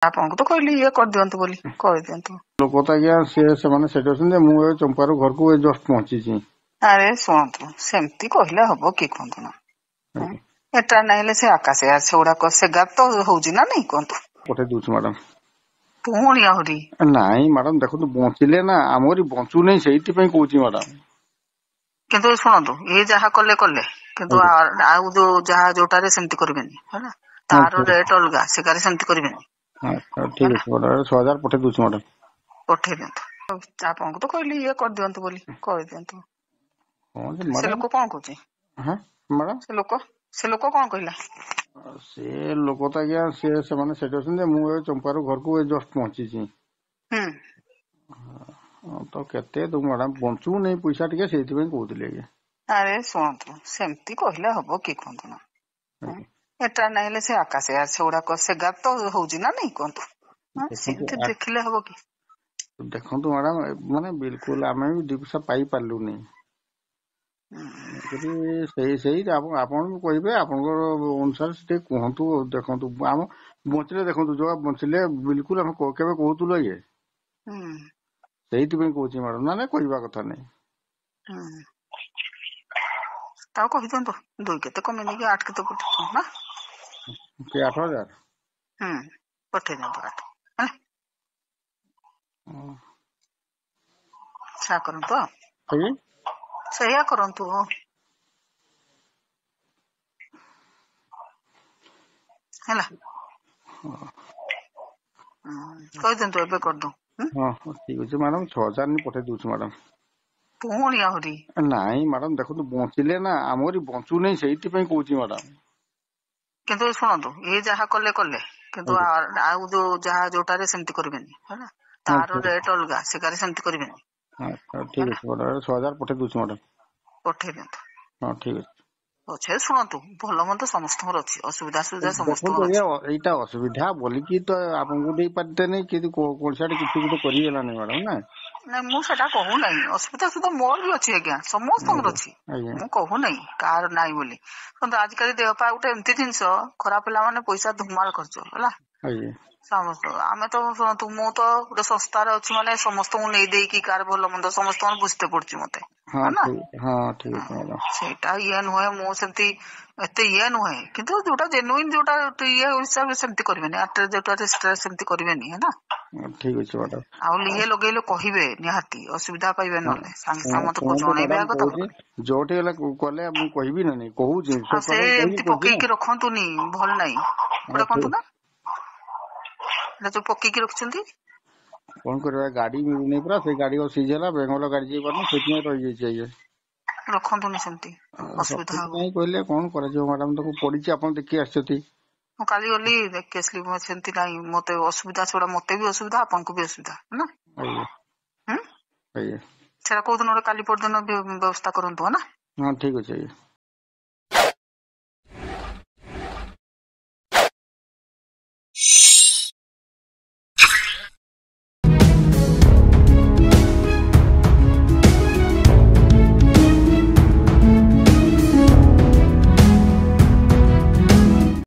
ଆପଣଙ୍କୁ ତ କହିଲି ଇଏ କରିଦିଅନ୍ତୁ ବୋଲି କହିଦିଅନ୍ତୁ। ଲୋକ ତ ଆଜ୍ଞା ସେମାନେ ସେଠି ଅଛନ୍ତି ଯେ ମୁଁ ଏ ଚମ୍ପାରୁ ଘରକୁ ଜଷ୍ଟ ପହଞ୍ଚିଛି। ଆରେ ଶୁଣନ୍ତୁ ସେମିତି କହିଲେ ହବ କି କୁହନ୍ତୁ ନା ଏଟା ନାଇଁଲେ ସେ ଆକାଶ ସେଗୁଡାକ ସେଗା ତ ହଉଛି ନା ନାଇଁ କୁହନ୍ତୁ। ପଠେଇ ଦଉଛି ମ୍ୟାଡାମ। ପୁଣି ଆହୁରି ନାଇଁ ମ୍ୟାଡାମ ଦେଖନ୍ତୁ ବଞ୍ଚିଲେ ନା ଆମରି ବଞ୍ଚୁ ନାହିଁ ସେଇଥିପାଇଁ କହୁଛି ମ୍ୟାଡାମ। କିନ୍ତୁ ଶୁଣନ୍ତୁ ଇଏ ଯାହା କଲେ କିନ୍ତୁ ଆଉ ଯାହା ଯୋଉଟାରେ ସେମିତି କରିବେନି ହେଲା। ହଁ ତାର ରେଟ୍ ଅଲଗା ସେଗାରେ ସେମିତି କରିବେନି। ଠିକ ଅଛି ମ୍ୟାଡାମ 1000 ପଠେଇ ଦଉଛି ମ୍ୟାଡାମ। ପଠେଇ ଦିଅନ୍ତୁ ଆପଣଙ୍କୁ ତ କହିଲି ଇଏ କରିଦିଅନ୍ତୁ ବୋଲି କହିଦିଅନ୍ତୁ। ସେ ଲୋକ କଣ କହୁଛି ସେ ଲୋକ କଣ କହିଲା? ସେ ଲୋକ ତ ଆଜ୍ଞା ସେମାନେ ସେଠି ଅଛନ୍ତି ମୁଁ ଏ ଚମ୍ପାରୁ ଘରକୁ ଜଷ୍ଟ ପହଞ୍ଚିଛି। ତ କେତେ ତୁ ମ୍ୟାଡାମ ବଞ୍ଚୁ ନାହିଁ ପଇସା ଟିକେ ସେଇଥିପାଇଁ କହୁଥିଲି ଆଜ୍ଞା। ଆରେ ଶୁଣନ୍ତୁ ସେମିତି କହିଲେ ହବ କି କୁହନ୍ତୁ ନା ଏଟା ନାଇଁଲେ ସେ ଆକାଶ ସେଗୁଡାକ ସେଗା ତ ହଉଛି ନା ନାଇଁ କୁହନ୍ତୁ। ସେମିତି ଦେଖିଲେ ହବ କି? ଦେଖନ୍ତୁ ମ୍ୟାଡାମ ମାନେ ବିଲକୁଲ ଆମେ ବି 2 ପଇସା ପାଇ ପାରିଲୁନି। ସେଇ ଆପଣ ବି କହିବେ ଆପଣଙ୍କର ଅନୁସାରେ ସେ ଟିକେ କୁହନ୍ତୁ ଦେଖନ୍ତୁ ଆମ ବଞ୍ଚିଲେ ଦେଖନ୍ତୁ ଯୋଉ ବଞ୍ଚିଲେ ବିଲକୁଲ ଆମେ କେବେ କହୁଥିଲୁ ଇଏ ସେଇଥିପାଇଁ କହୁଛି ମ୍ୟାଡାମ ନା କହିବା କଥା ନାଇଁ। ତାକୁ କହିଦିଅନ୍ତୁ 2 କେତେ କମେଇ ନେଇକି 8 କେତେ ପଠେଇ ନା 8000 ପଠେଇ ଦିଅନ୍ତୁ 8 ସେଇଆ କରନ୍ତୁ ସେଇଆ କରନ୍ତୁ। ହେଲା କହିଦିଅନ୍ତୁ ଏବେ କରିଦଉ। ହଁ ଠିକ ଅଛି ମ୍ୟାଡାମ 6000 ପଠେଇ ଦଉଛି ମ୍ୟାଡାମ। ପୁଣି ଆହୁରି ନାଇଁ ମ୍ୟାଡାମ ଦେଖନ୍ତୁ ବଞ୍ଚିଲେ ନା ଆମରି ବଞ୍ଚୁ ନାହିଁ ସେଇଥିପାଇଁ କହୁଛି ମ୍ୟାଡାମ। କିନ୍ତୁ ଶୁଣନ୍ତୁ ଇଏ ଯାହା କଲେ କିନ୍ତୁ ଆଉ ଯାହା ଯୋଉଟାରେ ସେମିତି କରିବେନି ହେଲା। ତାର ରେଟ୍ ଅଲଗା ସେଗାରେ ସେମିତି କରିବେନି। ଠିକ ଅଛି ମ୍ୟାଡାମ 6000 ପଠେଇ ଦଉଛି ମ୍ୟାଡାମ। ପଠେଇ ଦିଅନ୍ତୁ। ହଁ ଠିକ ଅଛି। ପଛେ ଶୁଣନ୍ତୁ ଭଲ ମନ୍ଦ ସମସ୍ତଙ୍କର ଅଛି ଅସୁବିଧା ଦେଖନ୍ତୁ ସମସ୍ତଙ୍କର ଆଜ୍ଞା ଅଛି। ଏଇଟା ଅସୁବିଧା ବୋଲିକି ତ ଆପଣଙ୍କୁ ଦେଇ ପାରିତେନି କିନ୍ତୁ କୌଣସି କିଛି ଗୋଟେ କରିହେଲାନି ମ୍ୟାଡାମ ନା। ନାଇଁ ମୁଁ ସେଟା କହୁନାହିଁ ଅସୁବିଧା ମୋର ବି ଅଛି ଆଜ୍ଞା ସମସ୍ତଙ୍କର ଅଛି। ମୁଁ କହୁନାହିଁ କାହାର ନାହିଁ ବୋଲି କିନ୍ତୁ ଆଜିକାଲି ଦେହ ପା ଗୋଟେ ଏମିତି ଜିନିଷ ଖରାପ ହେଲା ମାନେ ପଇସା ଧୁମାଳ ଖର୍ଚ୍ଚ ହେଲା। ସମସ୍ତ ଆମେ ତ ଶୁଣନ୍ତୁ ମୁଁ ତ ଗୋଟେ ସଂସ୍ଥାରେ ଅଛି ମାନେ ସମସ୍ତଙ୍କୁ ନେଇ ଦେଇକି କାହାର ଭଲ ମନ୍ଦ ସମସ୍ତଙ୍କୁ ବୁଝିତେ ପଡୁଛି ମତେ ସେଇଟା ଇଏ ନୁହେଁ ମୁଁ ସେମିତି ଏତେ ଇଏ ନୁହେଁ କିନ୍ତୁ ଯୋଉଟା ଜେନୁଇନ ଯୋଉଟା ଇଏ ହିସାବରେ ସେମିତି କରିବେନି ଯୋଉଟା ସେମିତି କରିବେନି ହେଲା। ଠିକ ଅଛି ମ୍ୟାଡାମ। ଆଉ ଇଏ ଲଗେଇଲେ କହିବେ ନିହାତି ଅସୁବିଧା ପାଇବେ ନହେଲେ ସାଙ୍ଗେ ସାଙ୍ଗେ ମତେ ଜଣେଇବେ ଆଗ ତାପରେ ଯୋଉଠି ହେଲେ କଲେ ମୁଁ କହିବି ନା ନାଇଁ କହୁଛି ଆଉ ସେ ଏମିତି ପକେଇକି ରଖନ୍ତୁନି ଭଲ ନାହିଁ ଗୋଟେ କହନ୍ତୁ ନା ଏଟା ଯୋଉ ପକେଇକି ରଖିଛନ୍ତି। କଣ କରିବା ଗାଡି ମିଳୁନି ପୁରା ସେଇ ଗାଡି ସିଜ୍ ହେଲା ବେଙ୍ଗଲ ଗାଡି ଯାଇପାରୁନି ସେଥିପାଇଁ ରହିଯାଇଛି ଆଜ୍ଞା। ରଖନ୍ତୁନି ସେମିତି ଅସୁବିଧା ହବ। ନାଇଁ କହିଲେ କଣ କରାଯିବ ମ୍ୟାଡାମ ତାକୁ ପଡିଛି ଆପଣ ଦେଖି ଆସିଛନ୍ତି। ମୁଁ କାଲି ଗଲି ଦେଖି ଆସିଲି ସେମିତି ନାହିଁ ମତେ ଅସୁବିଧା ସେଗୁଡା ମତେ ବି ଅସୁବିଧା ଆପଣଙ୍କୁ ବି ଅସୁବିଧା ହେଲା। ସେଟା କୋଉଦିନ ଗୋଟେ କାଲି ପରଦିନ ବ୍ୟବସ୍ଥା କରନ୍ତୁ ହେଲା। ହଁ ଠିକ ଅଛି ଆଜ୍ଞା।